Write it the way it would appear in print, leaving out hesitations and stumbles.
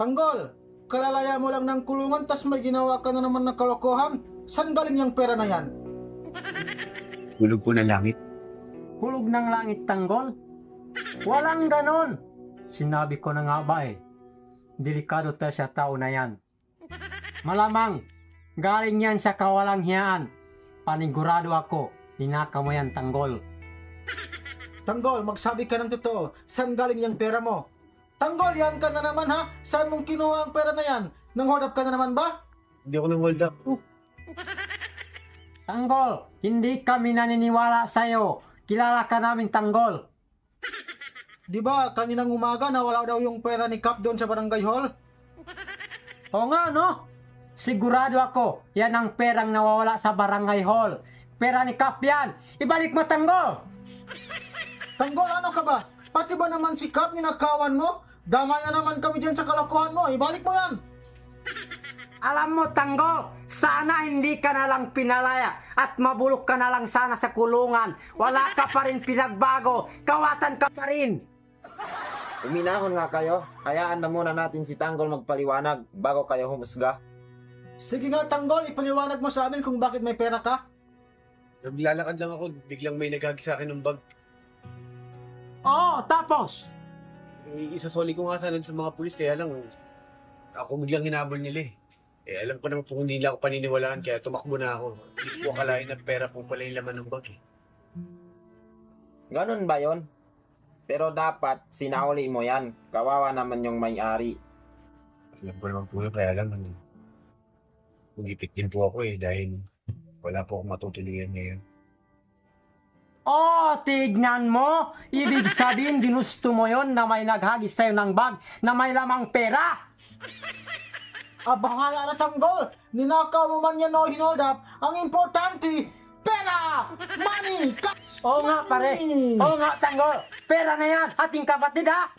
Tanggol, kalalaya mo lang ng kulungan tas may ginawa ka na naman na kalokohan. Saan galing yung pera na yan? Hulog po ng langit. Hulog ng langit, Tanggol? Walang ganon. Sinabi ko na nga ba eh. Delikado tayo sa tao na yan. Malamang, galing yan sa kawalang hiyaan. Panigurado ako, ninaka mo yan, Tanggol. Tanggol, magsabi ka ng totoo. Saan galing yung pera mo? Tanggol, yan ka na naman ha? Saan mong kinuha ang pera na yan? Nang hold up ka na naman ba? Hindi ako nang hold up. Tanggol, hindi kami naniniwala sa'yo. Kilala ka namin, Tanggol. Di ba kaninang umaga nawala daw yung pera ni Cap doon sa barangay hall? Oo nga, no? Sigurado ako, yan ang perang nawawala sa barangay hall. Pera ni Cap yan. Ibalik mo, Tanggol. Tanggol, ano ka ba? Pati ba naman si Cap ninakawan mo? Damay na naman kami dyan sa kalokohan mo. Ibalik mo yan. Alam mo, Tanggol, sana hindi ka na lang pinalaya at mabulok ka na lang sana sa kulungan. Wala ka pa rin pinagbago. Kawatan ka pa rin. Uminahon nga kayo. Hayaan na muna natin si Tanggol magpaliwanag bago kayo humusga. Sige nga, Tanggol, ipaliwanag mo sa amin kung bakit may pera ka. Naglalakad lang ako, biglang may naghagi sa akin ng bag. Oo, tapos? Isasoli ko nga sana sa mga pulis, kaya lang ako biglang hinabol nila eh. Alam ko naman po hindi nila ako paniniwalaan, kaya tumakbo na ako. Hindi ko akalain na pera po pala yung laman ng bag eh. Ganon ba yon? Pero dapat sinauli mo yan. Kawawa naman yung may-ari. Alam ko naman po yun, kaya lang magipit din po ako eh, dahil wala po akong matutuloyan ngayon. Oh, tignan mo. Ibig sabihin, ginusto mo yon na may naghagis sa'yo ng bag na may lamang pera. Bahala na, Tanggol. Ninakaw mo man yan o hinold up. Ang importante, pera! Money! Cash! Oo nga, pare. money! Oo nga, Tanggol. Pera na yan, ating kapatid ha.